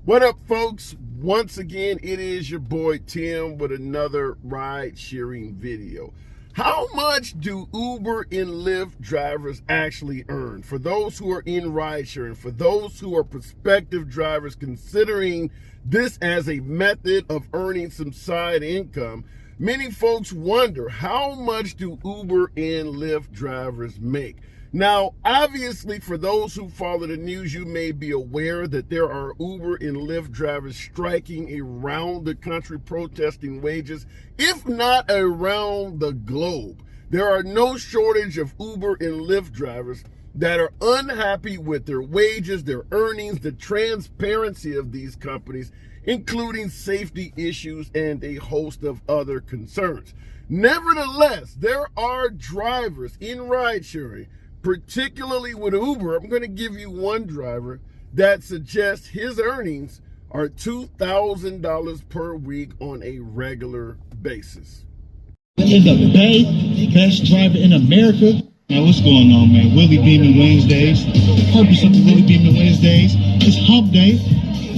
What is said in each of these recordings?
What up, folks? Once again, it is your boy Tim with another ride sharing video. How much do Uber and Lyft drivers actually earn? For those who are in ride sharing, for those who are prospective drivers considering this as a method of earning some side income, many folks wonder, how much do Uber and Lyft drivers make? Now, obviously, for those who follow the news, you may be aware that there are Uber and Lyft drivers striking around the country protesting wages, if not around the globe. There are no shortage of Uber and Lyft drivers that are unhappy with their wages, their earnings, the transparency of these companies, including safety issues and a host of other concerns. Nevertheless, there are drivers in ride sharing, particularly with Uber. I'm going to give you one driver that suggests his earnings are $2,000 per week on a regular basis. In the Bay, best driver in America. Now, what's going on, man? Willie Beamin Wednesdays. The purpose of the Willie Beamin Wednesdays is hump day.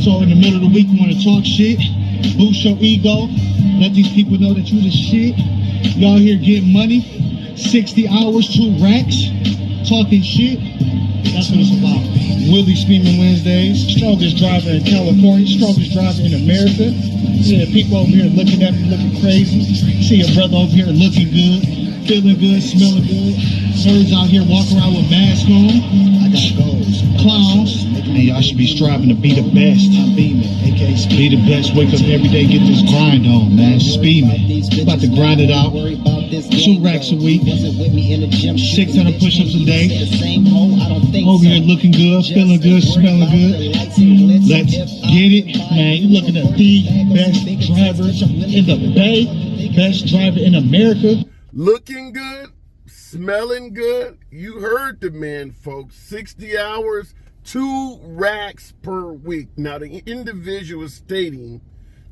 So in the middle of the week, you want to talk shit, boost your ego, let these people know that you the shit. Y'all here getting money, 60 hours, 2 racks, talking shit. That's what it's about. Willie Beamin Wednesdays, strongest driver in California, strongest driver in America. Yeah, people over here looking at me, looking crazy. See a brother over here looking good, feeling good, smelling good. Nerds out here walking around with masks on. I got goals. Clowns. And y'all should be striving to be the best. I'm beaming, aka be the best. Wake up every day, get this grind on, man. Speeding. About to grind it out. 2 racks a week. 600 push-ups a day. Over here looking good, feeling good, smelling good. Let's get it, man. You're looking at the best driver in the Bay, best driver in America. Looking good, smelling good. You heard the man, folks. 60 hours, 2 racks per week. Now, the individual is stating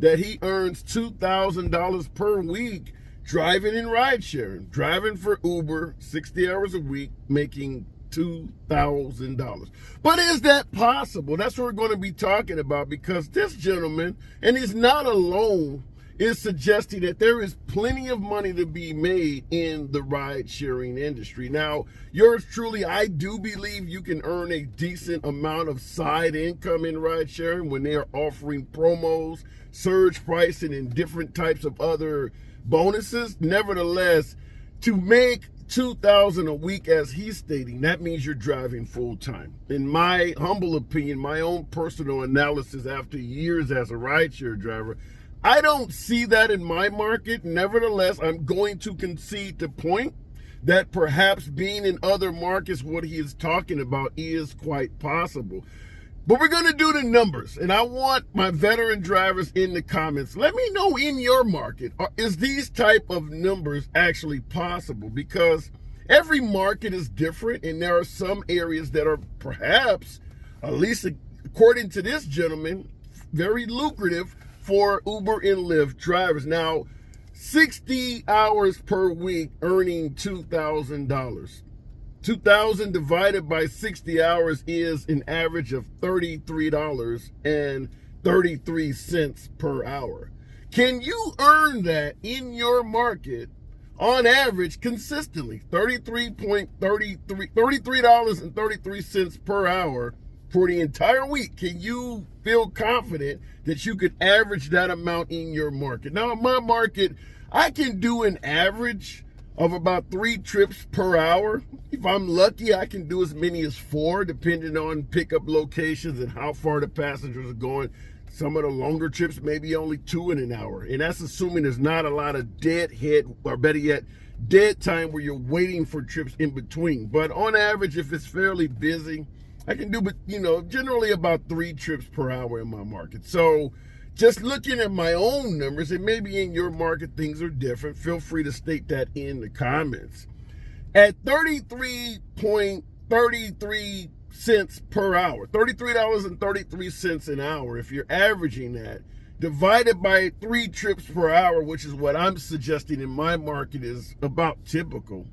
that he earns $2,000 per week driving in ride sharing, driving for Uber 60 hours a week, making $2,000. But is that possible? That's what we're going to be talking about, because this gentleman, and he's not alone, is suggesting that there is plenty of money to be made in the ride sharing industry. Now, yours truly, I do believe you can earn a decent amount of side income in ride sharing when they are offering promos, surge pricing, and different types of other bonuses. Nevertheless, to make $2,000 a week, as he's stating, that means you're driving full time. In my humble opinion, my own personal analysis after years as a rideshare driver, I don't see that in my market. Nevertheless, I'm going to concede the point that perhaps being in other markets, what he is talking about is quite possible. But we're going to do the numbers, and I want my veteran drivers in the comments. Let me know in your market, is these type of numbers actually possible? Because every market is different, and there are some areas that are perhaps, at least according to this gentleman, very lucrative for Uber and Lyft drivers. Now, 60 hours per week earning $2,000. 2,000 divided by 60 hours is an average of $33.33 per hour. Can you earn that in your market on average consistently? $33.33 per hour for the entire week. Can you feel confident that you could average that amount in your market? Now, in my market, I can do an average of about 3 trips per hour. If I'm lucky, I can do as many as 4, depending on pickup locations and how far the passengers are going. Some of the longer trips, maybe only 2 in an hour. And that's assuming there's not a lot of deadhead, or better yet, dead time where you're waiting for trips in between. But on average, if it's fairly busy, I can do, generally about 3 trips per hour in my market. So just looking at my own numbers, and maybe in your market things are different, feel free to state that in the comments. At 33.33 cents per hour, $33.33 an hour, if you're averaging that, divided by 3 trips per hour, which is what I'm suggesting in my market is about typical,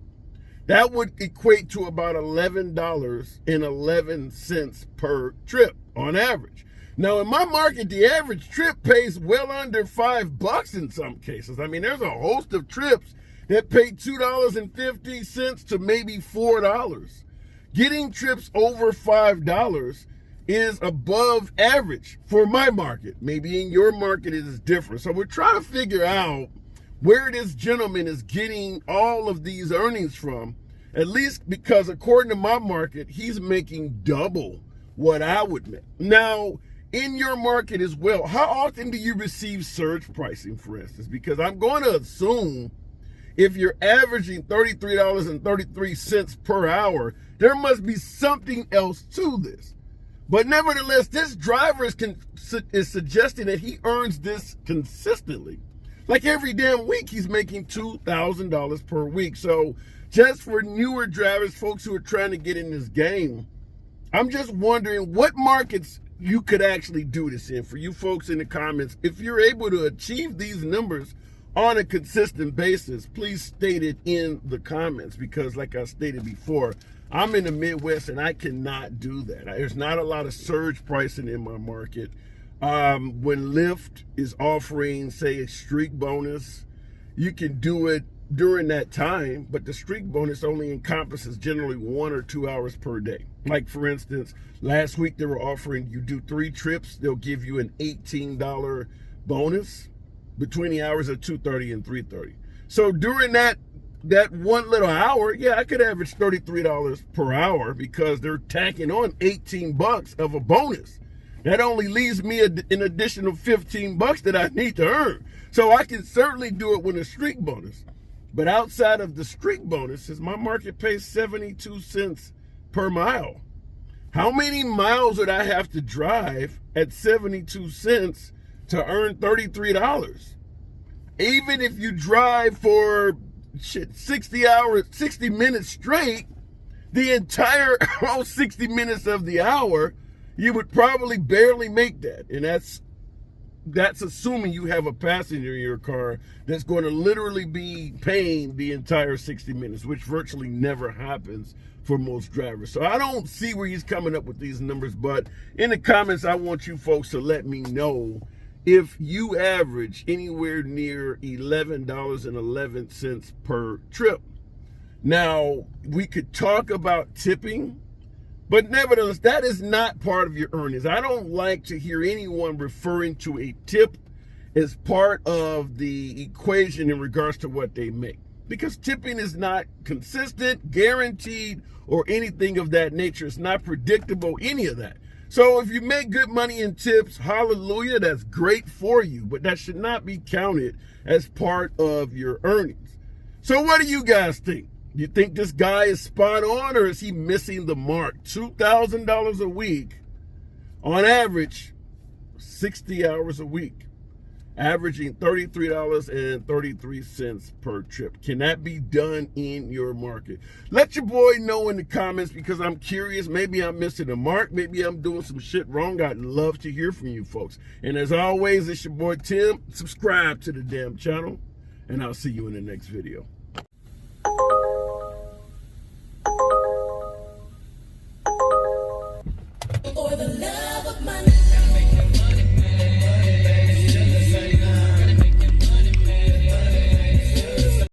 that would equate to about $11.11 per trip on average. Now, in my market, the average trip pays well under $5 in some cases. I mean, there's a host of trips that pay $2.50 to maybe $4. Getting trips over $5 is above average for my market. Maybe in your market it is different. So we're trying to figure out where this gentleman is getting all of these earnings from, at least because according to my market, he's making double what I would make. Now, in your market as well, how often do you receive surge pricing, for instance? Because I'm going to assume if you're averaging $33.33 per hour, there must be something else to this. But nevertheless, this driver is suggesting that he earns this consistently. Like every damn week, he's making $2,000 per week. So just for newer drivers, folks who are trying to get in this game, I'm just wondering what markets you could actually do this in. For you folks in the comments, if you're able to achieve these numbers on a consistent basis, please state it in the comments, because like I stated before, I'm in the Midwest and I cannot do that. There's not a lot of surge pricing in my market. When Lyft is offering, say, a streak bonus, you can do it during that time, but the streak bonus only encompasses generally 1 or 2 hours per day. Like, for instance, last week they were offering you do 3 trips, they'll give you an $18 bonus between the hours of 2:30 and 3:30. So during that one little hour, yeah, I could average $33 per hour because they're tacking on $18 of a bonus. That only leaves me an additional $15 that I need to earn. So I can certainly do it with a streak bonus. But outside of the streak bonuses, my market pays 72 cents per mile. How many miles would I have to drive at 72 cents to earn $33? Even if you drive for 60 minutes straight, the entire 60 minutes of the hour, you would probably barely make that. And that's assuming you have a passenger in your car that's going to literally be paying the entire 60 minutes, which virtually never happens for most drivers. So I don't see where he's coming up with these numbers, but in the comments, I want you folks to let me know if you average anywhere near $11.11 per trip. Now, we could talk about tipping, but nevertheless, that is not part of your earnings. I don't like to hear anyone referring to a tip as part of the equation in regards to what they make, because tipping is not consistent, guaranteed, or anything of that nature. It's not predictable, any of that. So if you make good money in tips, hallelujah, that's great for you, but that should not be counted as part of your earnings. So what do you guys think? You think this guy is spot on, or is he missing the mark? $2,000 a week, on average, 60 hours a week, averaging $33.33 per trip. Can that be done in your market? Let your boy know in the comments, because I'm curious. Maybe I'm missing the mark. Maybe I'm doing some shit wrong. I'd love to hear from you folks. And as always, it's your boy Tim. Subscribe to the damn channel, and I'll see you in the next video.